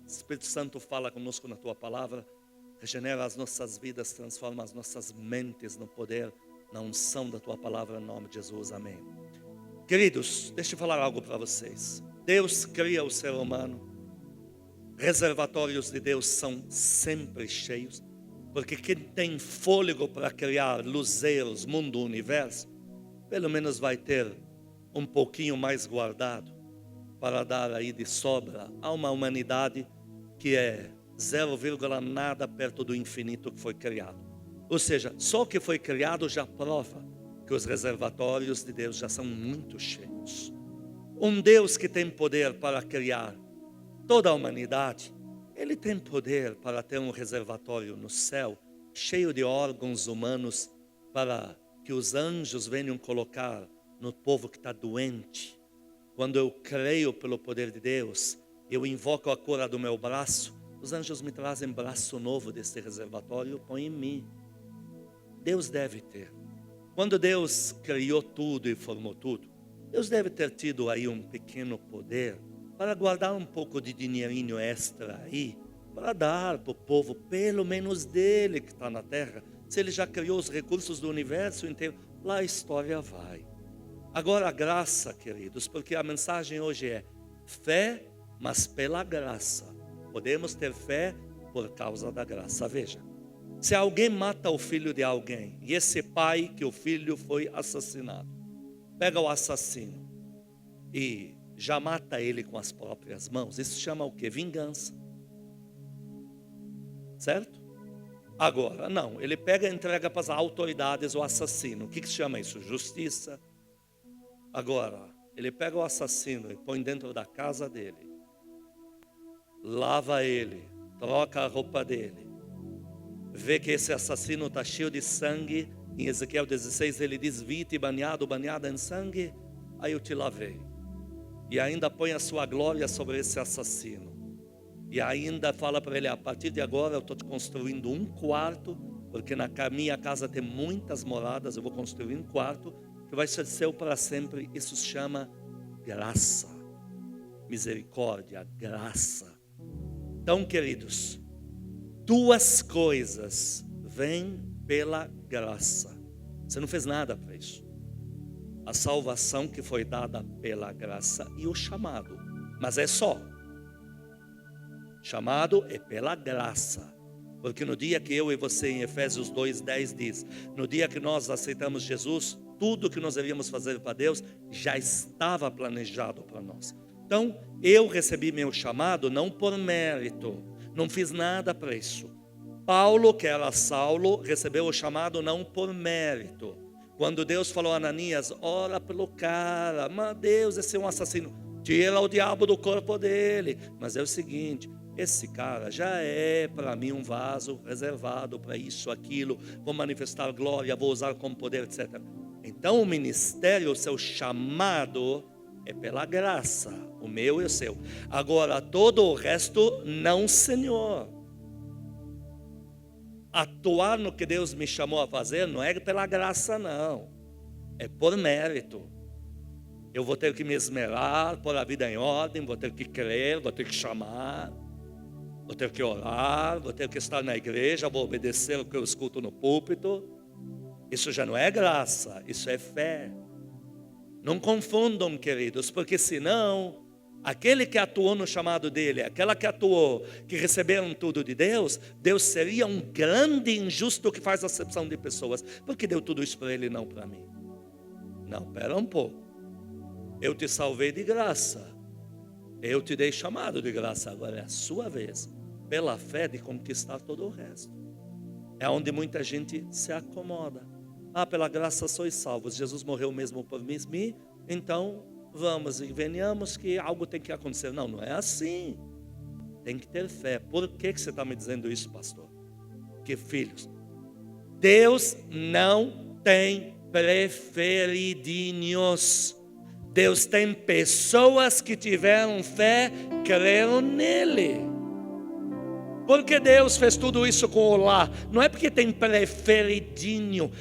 Espírito Santo, fala conosco na Tua palavra. Regenera as nossas vidas, transforma as nossas mentes no poder, na unção da Tua palavra, em nome de Jesus, amém. Queridos, deixa eu falar algo para vocês. Deus cria o ser humano. Reservatórios de Deus são sempre cheios, porque quem tem fôlego para criar luzeiros, mundo, universo, pelo menos vai ter um pouquinho mais guardado para dar aí de sobra a uma humanidade que é 0, nada perto do infinito que foi criado. Ou seja, só o que foi criado já prova que os reservatórios de Deus já são muito cheios. Um Deus que tem poder para criar toda a humanidade, Ele tem poder para ter um reservatório no céu, cheio de órgãos humanos, para que os anjos venham colocar no povo que está doente. Quando eu creio pelo poder de Deus, eu invoco a cura do meu braço, os anjos me trazem braço novo desse reservatório e põem em mim. Deus deve ter. Quando Deus criou tudo e formou tudo, Deus deve ter tido aí um pequeno poder para guardar um pouco de dinheirinho extra aí, para dar para o povo, pelo menos dele que está na terra. Se Ele já criou os recursos do universo inteiro, lá a história vai. Agora a graça, queridos, porque a mensagem hoje é fé, mas pela graça. Podemos ter fé por causa da graça. Veja, se alguém mata o filho de alguém, e esse pai que o filho foi assassinado, pega o assassino e já mata ele com as próprias mãos, isso chama o quê? Vingança. Certo? Agora, não, ele pega e entrega para as autoridades o assassino. O que se chama isso? Justiça. Agora, ele pega o assassino e põe dentro da casa dele, lava ele, troca a roupa dele, vê que esse assassino está cheio de sangue. Em Ezequiel 16 ele diz: vi-te banhada em sangue, aí eu te lavei. E ainda põe a sua glória sobre esse assassino. E ainda fala para ele: a partir de agora eu estou te construindo um quarto, porque na minha casa tem muitas moradas, eu vou construir um quarto que vai ser seu para sempre. Isso se chama graça, misericórdia, graça. Então, queridos, duas coisas vêm pela graça. Você não fez nada para isso. A salvação que foi dada pela graça e o chamado. Mas é só. Chamado é pela graça. Porque no dia que eu e você, em Efésios 2:10 diz, no dia que nós aceitamos Jesus, tudo que nós devíamos fazer para Deus já estava planejado para nós. Então, eu recebi meu chamado não por mérito, não fiz nada para isso. Paulo, que era Saulo, recebeu o chamado não por mérito. Quando Deus falou a Ananias: ora pelo cara, mas Deus, esse é um assassino, tira o diabo do corpo dele. Mas é o seguinte, esse cara já é para mim um vaso reservado para isso, aquilo, vou manifestar glória, vou usar como poder, etc. Então o ministério, o seu chamado é pela graça, o meu e o seu. Agora todo o resto não, Senhor. Atuar no que Deus me chamou a fazer não é pela graça, não. É por mérito. Eu vou ter que me esmerar, pôr a vida em ordem, vou ter que crer, vou ter que chamar, vou ter que orar, vou ter que estar na igreja, vou obedecer o que eu escuto no púlpito. Isso já não é graça, isso é fé. Não confundam, queridos, porque senão aquele que atuou no chamado dele, aquela que atuou, que receberam tudo de Deus, Deus seria um grande injusto que faz acepção de pessoas. Porque deu tudo isso para ele e não para mim? Não, espera um pouco. Eu te salvei de graça. Eu te dei chamado de graça. Agora é a sua vez, pela fé, de conquistar todo o resto. É onde muita gente se acomoda. Ah, pela graça sois salvos. Jesus morreu mesmo por mim, então vamos e venhamos que algo tem que acontecer. Não, não é assim. Tem que ter fé. Por que você está me dizendo isso, pastor? Que filhos, Deus não tem preferidinhos. Deus tem pessoas que tiveram fé, creram nele. Porque Deus fez tudo isso com o lar. Não é porque tem preferidinho.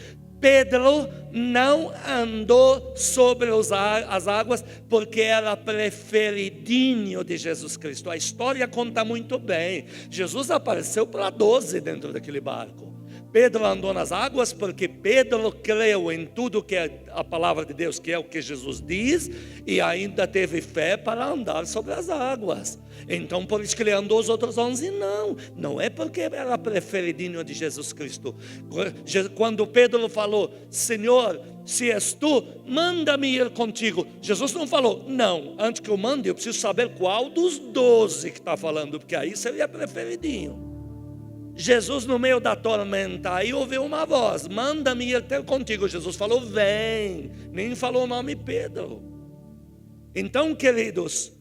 Pedro não andou sobre as águas porque era preferidinho de Jesus Cristo. A história conta muito bem. Jesus apareceu para 12 dentro daquele barco. Pedro andou nas águas porque Pedro creu em tudo que é a palavra de Deus, que é o que Jesus diz, e ainda teve fé para andar sobre as águas. Então por isso que ele andou. Os outros 11 não é porque era preferidinho de Jesus Cristo. Quando Pedro falou: Senhor, se és tu, manda-me ir contigo, Jesus não falou: não, antes que eu mande eu preciso saber qual dos 12 que está falando, porque aí seria preferidinho. Jesus, no meio da tormenta, aí ouviu uma voz: manda-me ir ter contigo. Jesus falou: vem. Nem falou o nome Pedro. Então, queridos,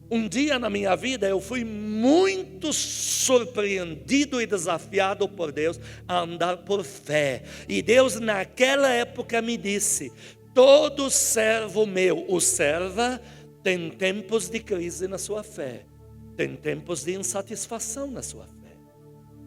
um dia na minha vida eu fui muito surpreendido e desafiado por Deus a andar por fé. E Deus naquela época me disse: todo servo meu, o serva, tem tempos de crise na sua fé, tem tempos de insatisfação na sua fé.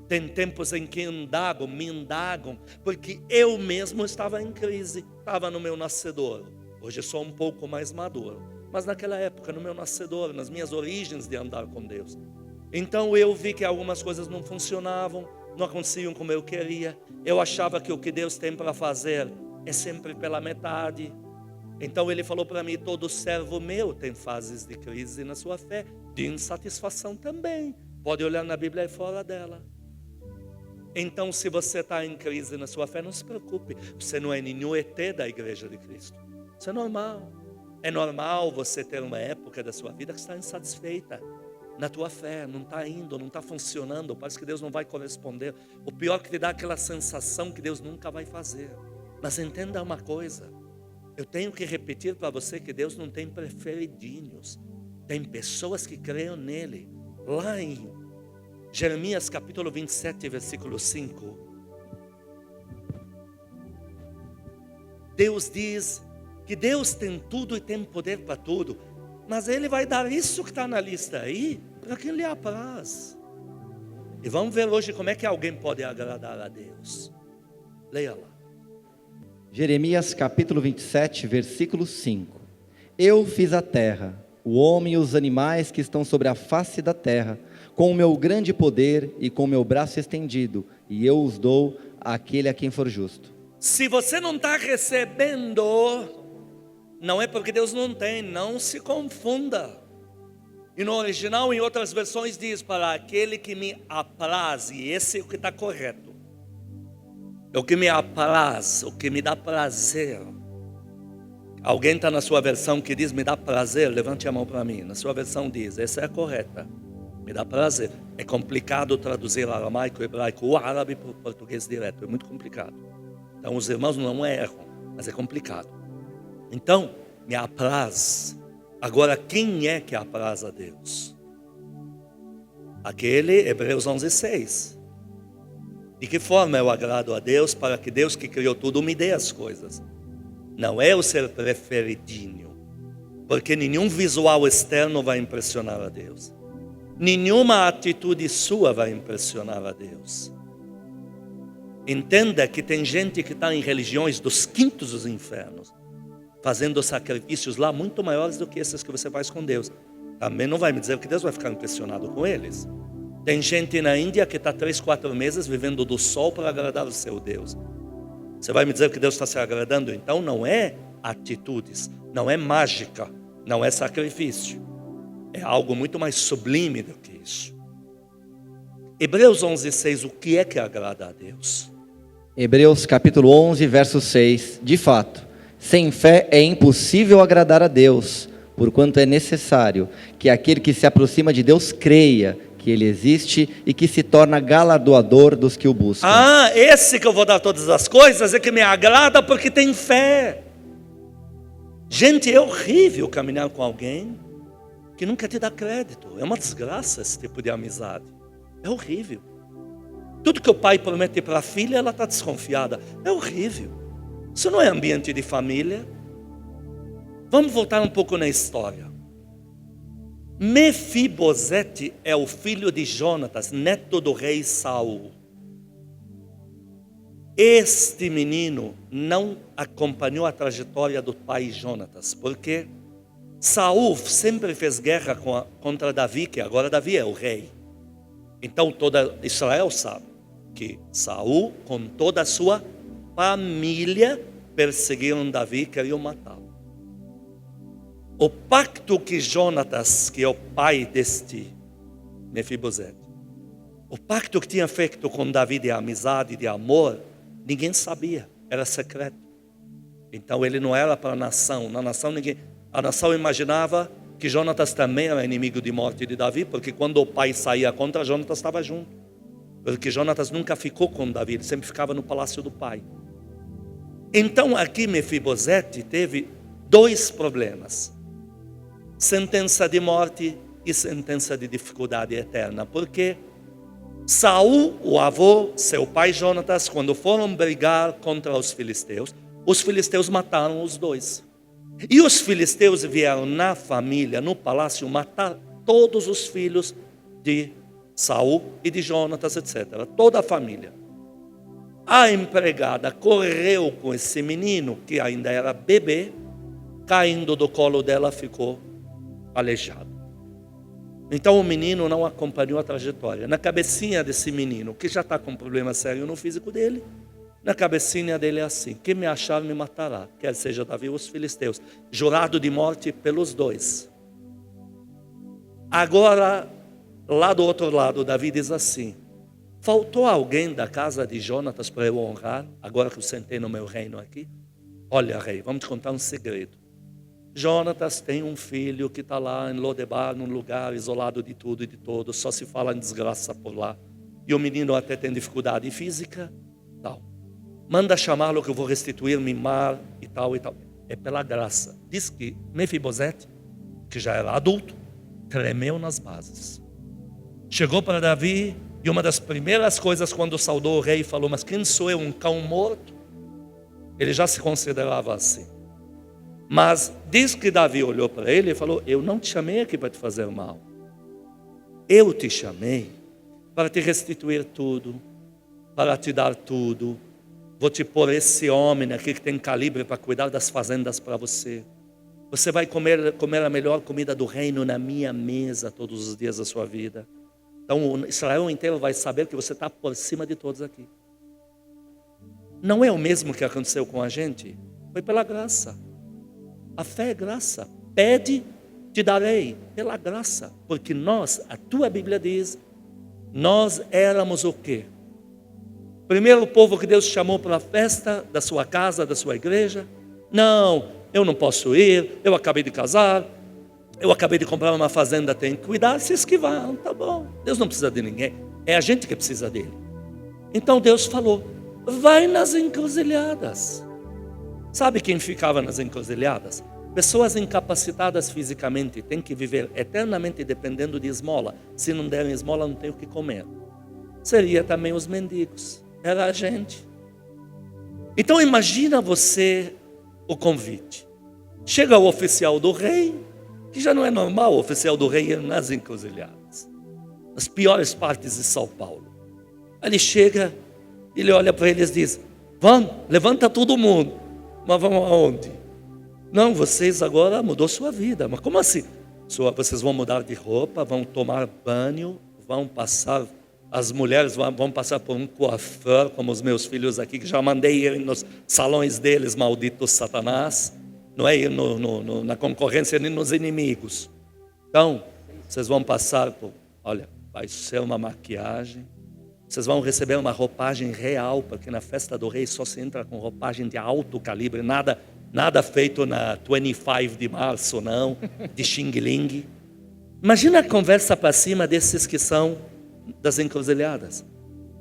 Tem tempos em que me indagam, porque eu mesmo estava em crise, estava no meu nascedouro. Hoje sou um pouco mais maduro, mas naquela época, no meu nascedouro, nas minhas origens de andar com Deus. Então eu vi que algumas coisas não funcionavam, não aconteciam como eu queria. Eu achava que o que Deus tem para fazer é sempre pela metade. Então ele falou para mim: todo servo meu tem fases de crise na sua fé, de insatisfação também. Pode olhar na Bíblia e fora dela. Então, se você está em crise na sua fé, não se preocupe. Você não é nenhum ET da igreja de Cristo. Isso é normal. É normal você ter uma época da sua vida que está insatisfeita na tua fé. Não está indo, não está funcionando. Parece que Deus não vai corresponder. O pior é que te dá aquela sensação que Deus nunca vai fazer. Mas entenda uma coisa. Eu tenho que repetir para você que Deus não tem preferidinhos. Tem pessoas que creem nele. Lá em Jeremias capítulo 27, versículo 5. Deus diz que Deus tem tudo e tem poder para tudo, mas Ele vai dar isso que está na lista aí para quem lhe apraz. E vamos ver hoje como é que alguém pode agradar a Deus. Leia lá. Jeremias capítulo 27, versículo 5. Eu fiz a terra, o homem e os animais que estão sobre a face da terra, com o meu grande poder e com o meu braço estendido, e eu os dou àquele a quem for justo. Se você não está recebendo, não é porque Deus não tem, não se confunda. E no original, em outras versões, diz: para aquele que me apraz, e esse é o que está correto. É o que me apraz, o que me dá prazer. Alguém está na sua versão que diz: me dá prazer? Levante a mão para mim. Na sua versão diz: essa é a correta. Me dá prazer. É complicado traduzir aramaico, hebraico ou árabe para o português direto. É muito complicado. Então os irmãos não erram, mas é complicado. Então, me apraz. Agora, quem é que apraz a Deus? Aquele, Hebreus 11:6. De que forma eu agrado a Deus para que Deus que criou tudo me dê as coisas? Não é o ser preferidinho, porque nenhum visual externo vai impressionar a Deus. Nenhuma atitude sua vai impressionar a Deus. Entenda que tem gente que está em religiões dos quintos dos infernos, fazendo sacrifícios lá muito maiores do que esses que você faz com Deus. Também não vai me dizer que Deus vai ficar impressionado com eles. Tem gente na Índia que está 3, 4 meses vivendo do sol para agradar o seu Deus. Você vai me dizer que Deus está se agradando? Então não é atitudes, não é mágica, não é sacrifício. É algo muito mais sublime do que isso. Hebreus 11:6, o que é que agrada a Deus? Hebreus capítulo 11, verso 6. De fato, sem fé é impossível agradar a Deus, porquanto é necessário que aquele que se aproxima de Deus creia que Ele existe e que se torna galardoador dos que o buscam. Esse que eu vou dar todas as coisas é que me agrada porque tem fé. Gente, é horrível caminhar com alguém que nunca te dá crédito. É uma desgraça esse tipo de amizade. É horrível. Tudo que o pai promete para a filha, ela está desconfiada. É horrível. Isso não é ambiente de família. Vamos voltar um pouco na história. Mefibosete é o filho de Jonatas, neto do rei Saul. Este menino não acompanhou a trajetória do pai Jonatas, porque Saul sempre fez guerra contra Davi, que agora Davi é o rei. Então toda Israel sabe que Saul, com toda a sua família, perseguiram Davi, queriam matá-lo. O pacto que Jonatas, que é o pai deste Mefibosete, o pacto que tinha feito com Davi de amizade, de amor, ninguém sabia, era secreto. Então ele não era para a nação. Na nação a nação imaginava que Jonatas também era inimigo de morte de Davi, porque quando o pai saía contra, Jonatas estava junto. Porque Jonatas nunca ficou com Davi, ele sempre ficava no palácio do pai. Então aqui Mefibosete teve dois problemas: sentença de morte e sentença de dificuldade eterna. Porque Saul, o avô, seu pai Jonatas, quando foram brigar contra os filisteus mataram os dois. E os filisteus vieram na família, no palácio, matar todos os filhos de Saul e de Jonatas, etc. Toda a família. A empregada correu com esse menino, que ainda era bebê, caindo do colo dela, ficou aleijado. Então o menino não acompanhou a trajetória. Na cabecinha desse menino, que já está com um problema sério no físico dele, na cabecinha dele é assim: quem me achar me matará, quer seja Davi ou os filisteus, jurado de morte pelos dois. Agora, lá do outro lado, Davi diz assim: faltou alguém da casa de Jonatas para eu honrar, agora que eu sentei no meu reino aqui? Olha, rei, vamos te contar um segredo. Jonatas tem um filho que está lá em Lodebar, num lugar isolado de tudo e de todos, só se fala em desgraça por lá. E o menino até tem dificuldade física, tal. Manda chamá-lo que eu vou restituir, mimar e tal e tal. É pela graça. Diz que Mefibosete, que já era adulto, tremeu nas bases. Chegou para Davi e uma das primeiras coisas quando saudou o rei, falou: mas quem sou eu, um cão morto? Ele já se considerava assim. Mas diz que Davi olhou para ele e falou: eu não te chamei aqui para te fazer mal. Eu te chamei para te restituir tudo, para te dar tudo. Vou te pôr esse homem aqui que tem calibre para cuidar das fazendas para você. Você vai comer a melhor comida do reino na minha mesa todos os dias da sua vida. Então Israel inteiro vai saber que você está por cima de todos aqui. Não é o mesmo que aconteceu com a gente? Foi pela graça. A fé é graça. Pede, te darei. Pela graça. Porque nós, a tua Bíblia diz, nós éramos o quê? Primeiro povo que Deus chamou para a festa da sua casa, da sua igreja. Não, eu não posso ir, eu acabei de casar, eu acabei de comprar uma fazenda, tenho que cuidar, se esquivar, tá bom. Deus não precisa de ninguém, é a gente que precisa dele. Então Deus falou: vai nas encruzilhadas. Sabe quem ficava nas encruzilhadas? Pessoas incapacitadas fisicamente, têm que viver eternamente dependendo de esmola. Se não derem esmola, não tem o que comer. Seria também os mendigos, era a gente. Então imagina você o convite. Chega o oficial do rei, que já não é normal o oficial do rei ir nas encruzilhadas, nas piores partes de São Paulo. Ele chega, ele olha para eles e diz: vamos, levanta todo mundo. Mas vamos aonde? Não, vocês agora mudou sua vida. Mas como assim? Vocês vão mudar de roupa, vão tomar banho, vão passar, as mulheres vão passar por um coiffeur, como os meus filhos aqui, que já mandei ir nos salões deles, maldito Satanás. Não é ir na concorrência nem nos inimigos. Então, vocês vão passar por, olha, vai ser uma maquiagem. Vocês vão receber uma roupagem real, porque na festa do rei só se entra com roupagem de alto calibre, nada feito na 25 de março, não, de xing-ling. Imagina a conversa para cima desses que são das encruzilhadas.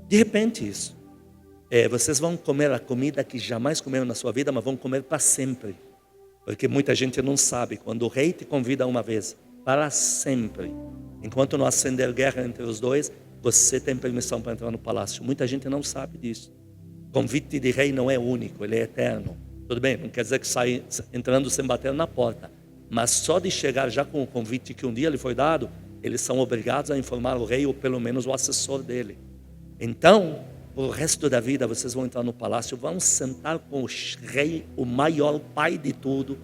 De repente isso. Vocês vão comer a comida que jamais comeram na sua vida, mas vão comer para sempre. Porque muita gente não sabe, quando o rei te convida uma vez, para sempre, enquanto não acender guerra entre os dois, você tem permissão para entrar no palácio. Muita gente não sabe disso. Convite de rei não é único, ele é eterno. Tudo bem, não quer dizer que sai entrando sem bater na porta. Mas só de chegar já com o convite que um dia lhe foi dado, eles são obrigados a informar o rei, ou pelo menos o assessor dele. Então, o resto da vida vocês vão entrar no palácio, vão sentar com o rei, o maior pai de tudo.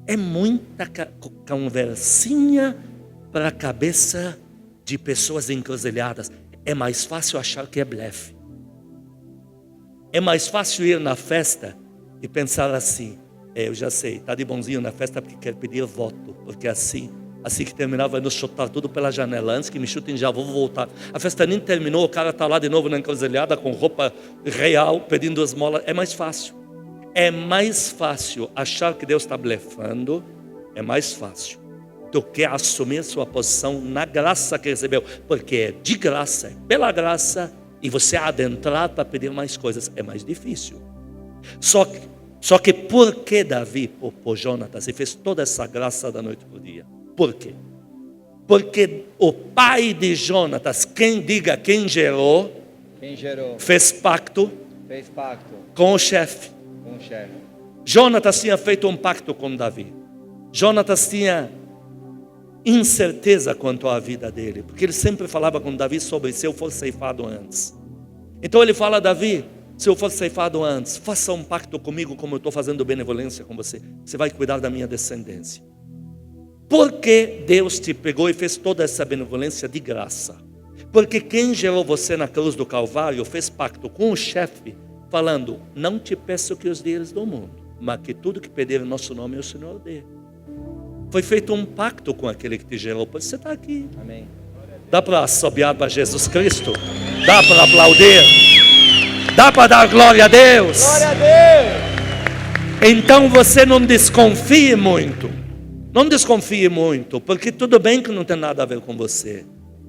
É muita conversinha para a cabeça de pessoas encruzilhadas. É mais fácil achar que é blefe. É mais fácil ir na festa e pensar assim: eu já sei, está de bonzinho na festa porque quer pedir voto, porque assim que terminar vai nos chutar tudo pela janela. Antes que me chutem já vou voltar. A festa nem terminou, o cara está lá de novo na encruzilhada com roupa real, pedindo esmola. É mais fácil. É mais fácil achar que Deus está blefando. É mais fácil do que assumir sua posição na graça que recebeu. Porque é de graça, é pela graça. E você adentrar para pedir mais coisas é mais difícil. Só que por que Davi poupou Jonatas e fez toda essa graça da noite para o dia? Por quê? Porque o pai de Jonatas, quem gerou, fez pacto com o chefe. Jonatas tinha feito um pacto com Davi. Jonatas tinha incerteza quanto à vida dele, porque ele sempre falava com Davi sobre: se eu for ceifado antes. Então ele fala: Davi, se eu for ceifado antes, faça um pacto comigo, como eu estou fazendo benevolência com você. Você vai cuidar da minha descendência. Porque Deus te pegou e fez toda essa benevolência de graça? Porque quem gerou você na cruz do Calvário fez pacto com o chefe, falando: não te peço que os dês do mundo, mas que tudo que pedir em nosso nome o Senhor dê. Foi feito um pacto com aquele que te gerou. Por isso você está aqui. Amém. Dá para assobiar para Jesus Cristo? Dá para aplaudir? Dá para dar glória a Deus? Glória a Deus! Então você não desconfie muito. Não desconfie muito, porque tudo bem que não tem nada a ver com você,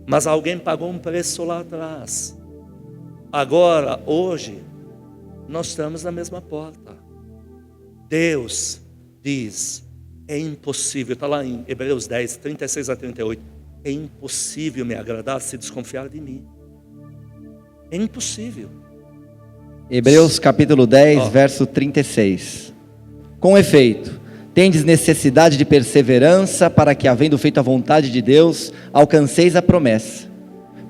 mas alguém pagou um preço lá atrás. Agora, hoje, nós estamos na mesma porta. Deus diz: é impossível, está lá em Hebreus 10, 36 a 38, é impossível me agradar se desconfiar de mim. É impossível. Hebreus capítulo 10, verso 36. Com efeito, tendes necessidade de perseverança, para que, havendo feito a vontade de Deus, alcanceis a promessa.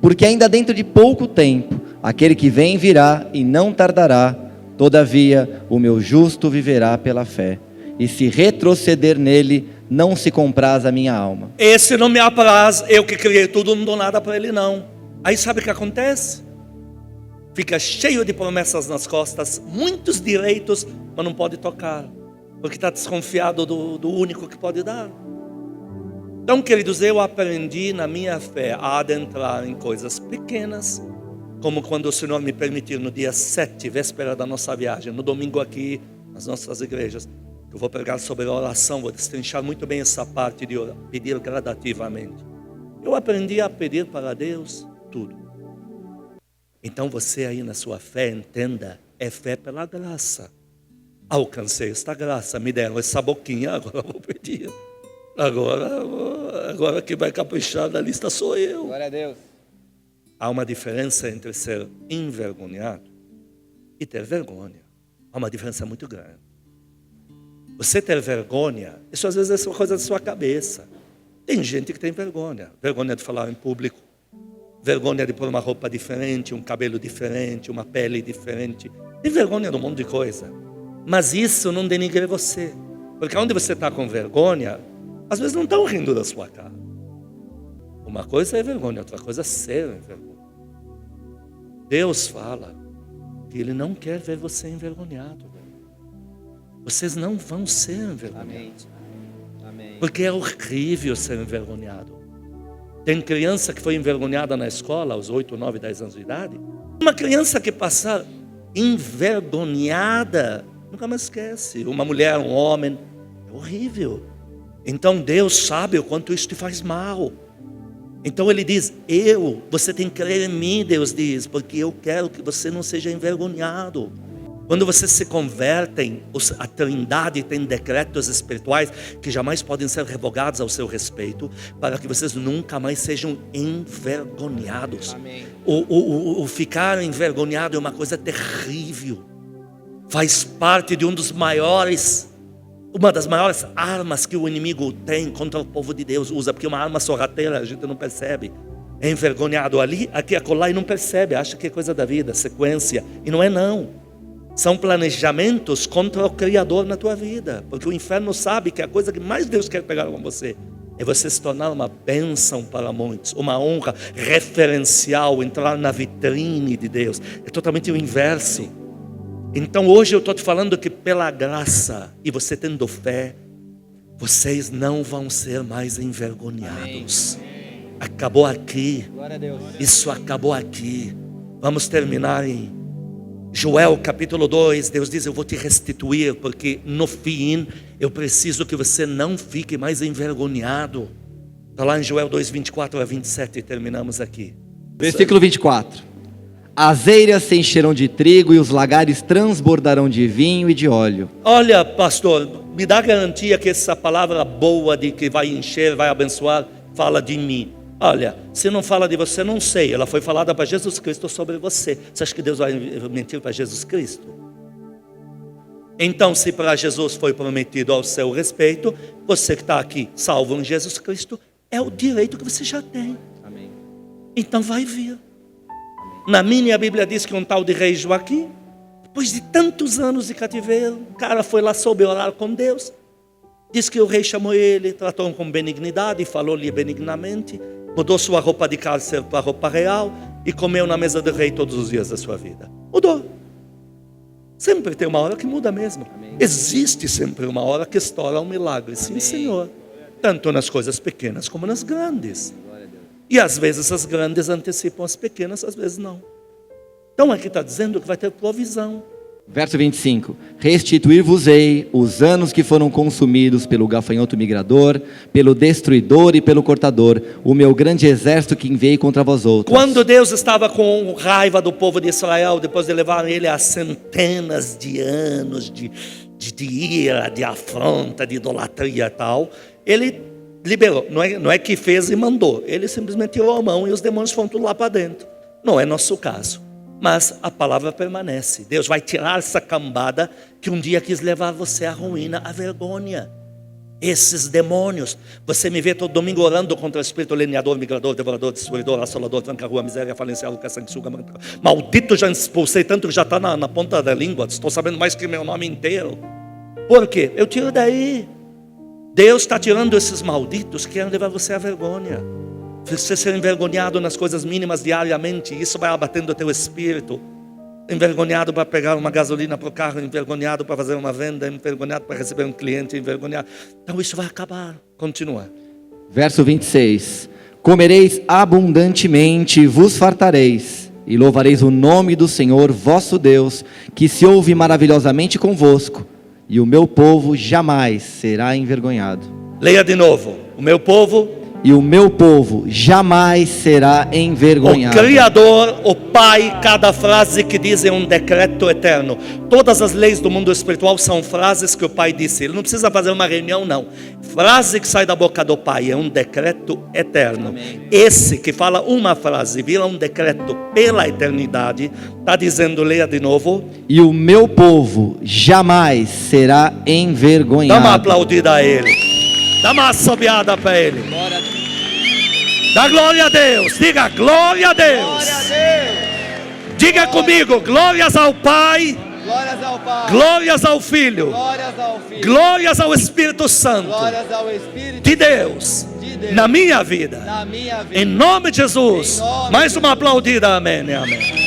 Porque ainda dentro de pouco tempo, aquele que vem virá e não tardará. Todavia, o meu justo viverá pela fé. E se retroceder nele, não se compraz a minha alma. Esse não me apraz, eu que criei tudo, não dou nada para ele não. Aí sabe o que acontece? Fica cheio de promessas nas costas, muitos direitos, mas não pode tocar, porque está desconfiado do único que pode dar. Então, queridos, eu aprendi na minha fé a adentrar em coisas pequenas, como quando o Senhor me permitir no dia 7, véspera da nossa viagem, no domingo aqui, nas nossas igrejas, eu vou pregar sobre a oração, vou destrinchar muito bem essa parte de pedir gradativamente. Eu aprendi a pedir para Deus tudo. Então você aí na sua fé, entenda, é fé pela graça. Alcancei esta graça, me deram essa boquinha, agora eu vou pedir. Agora quem vai caprichar na lista sou eu. Glória a Deus. Há uma diferença entre ser envergonhado e ter vergonha. Há uma diferença muito grande. Você ter vergonha, isso às vezes é uma coisa da sua cabeça. Tem gente que tem vergonha. Vergonha de falar em público. Vergonha de pôr uma roupa diferente, um cabelo diferente, uma pele diferente. Tem vergonha de um monte de coisa. Mas isso não denigre você. Porque onde você está com vergonha, às vezes não estão rindo da sua cara. Uma coisa é vergonha, outra coisa é ser envergonhado. Deus fala que Ele não quer ver você envergonhado. Vocês não vão ser envergonhados. Amém. Porque é horrível ser envergonhado. Tem criança que foi envergonhada na escola aos 8, 9, 10 anos de idade. Uma criança que passar envergonhada, nunca mais esquece. Uma mulher, um homem, é horrível. Então Deus sabe o quanto isso te faz mal. Então Ele diz: você tem que crer em mim, Deus diz, porque eu quero que você não seja envergonhado. Quando vocês se convertem, a Trindade tem decretos espirituais que jamais podem ser revogados ao seu respeito, para que vocês nunca mais sejam envergonhados. Amém. O ficar envergonhado é uma coisa terrível. Faz parte de uma das maiores armas que o inimigo tem contra o povo de Deus. Usa, porque é uma arma sorrateira, a gente não percebe. é envergonhado ali, aqui, acolá, e não percebe, acha que é coisa da vida, sequência, e não é não. São planejamentos contra o Criador na tua vida, porque o inferno sabe que a coisa que mais Deus quer pegar com você é você se tornar uma bênção para muitos, uma honra referencial, entrar na vitrine de Deus. É totalmente o inverso. Então hoje eu estou te falando que pela graça e você tendo fé, vocês não vão ser mais envergonhados. Acabou aqui. Isso acabou aqui. Vamos terminar em Joel capítulo 2. Deus diz: eu vou te restituir, porque no fim eu preciso que você não fique mais envergonhado. Está lá em Joel 2, 24 a 27 e terminamos aqui. Versículo 24. As eiras se encherão de trigo e os lagares transbordarão de vinho e de óleo. Olha, pastor, me dá garantia que essa palavra boa de que vai encher, vai abençoar, fala de mim. Olha, se não fala de você, não sei. Ela foi falada para Jesus Cristo sobre você. Você acha que Deus vai mentir para Jesus Cristo? Então, se para Jesus foi prometido ao seu respeito, você que está aqui salvo em Jesus Cristo, é o direito que você já tem. Amém. Então vai vir. Na minha Bíblia diz que um tal de rei Joaquim, depois de tantos anos de cativeiro, o cara foi lá, soube orar com Deus. Diz que o rei chamou ele, tratou com benignidade, falou-lhe benignamente, mudou sua roupa de cárcere para roupa real e comeu na mesa do rei todos os dias da sua vida. Mudou. Sempre tem uma hora que muda mesmo. Amém. Existe sempre uma hora que estoura um milagre. Sim, Amém. Senhor. Tanto nas coisas pequenas como nas grandes. E às vezes as grandes antecipam as pequenas, às vezes não. Então aqui está dizendo que vai ter provisão. Verso 25. Restituir-vos-ei os anos que foram consumidos pelo gafanhoto migrador, pelo destruidor e pelo cortador, o meu grande exército que enviei contra vós outros. Quando Deus estava com raiva do povo de Israel, depois de levar ele a centenas de anos de ira, de afronta, de idolatria e tal, ele liberou. Não é que fez e mandou. Ele simplesmente tirou a mão e os demônios foram tudo lá para dentro. Não é nosso caso. Mas a palavra permanece. Deus vai tirar essa cambada que um dia quis levar você à ruína, à vergonha. Esses demônios. Você me vê todo domingo orando contra o espírito leneador, migrador, devorador, destruidor, assolador, tranca-rua, miséria, falência, luca, sanguessuga, maldito, já expulsei tanto que já está na ponta da língua. Estou sabendo mais que meu nome inteiro. Por quê? Eu tiro daí. Deus está tirando esses malditos que querem levar você à vergonha. Você ser envergonhado nas coisas mínimas diariamente, isso vai abatendo o teu espírito. Envergonhado para pegar uma gasolina para o carro, envergonhado para fazer uma venda, envergonhado para receber um cliente, envergonhado. Então isso vai acabar. Continua. Verso 26. Comereis abundantemente e vos fartareis, e louvareis o nome do Senhor vosso Deus, que se ouve maravilhosamente convosco, e o meu povo jamais será envergonhado. Leia de novo. O meu povo... E o meu povo jamais será envergonhado. O Criador, o Pai, cada frase que diz é um decreto eterno. Todas as leis do mundo espiritual são frases que o Pai disse. Ele não precisa fazer uma reunião, não. Frase que sai da boca do Pai é um decreto eterno. Amém. Esse que fala uma frase vira um decreto pela eternidade. Está dizendo, leia de novo. E o meu povo jamais será envergonhado. Dá uma aplaudida a Ele. Dá uma assobiada para Ele. Glória a Deus. Dá glória a Deus. Diga glória a Deus. Glória a Deus. Diga comigo, glórias ao Pai. Glórias ao Pai. Glórias ao Filho. Glórias ao Filho. Glórias ao Espírito Santo. Glórias ao Espírito de Deus. Na minha vida. Na minha vida. Em nome de Jesus. Mais uma aplaudida. Amém. Amém.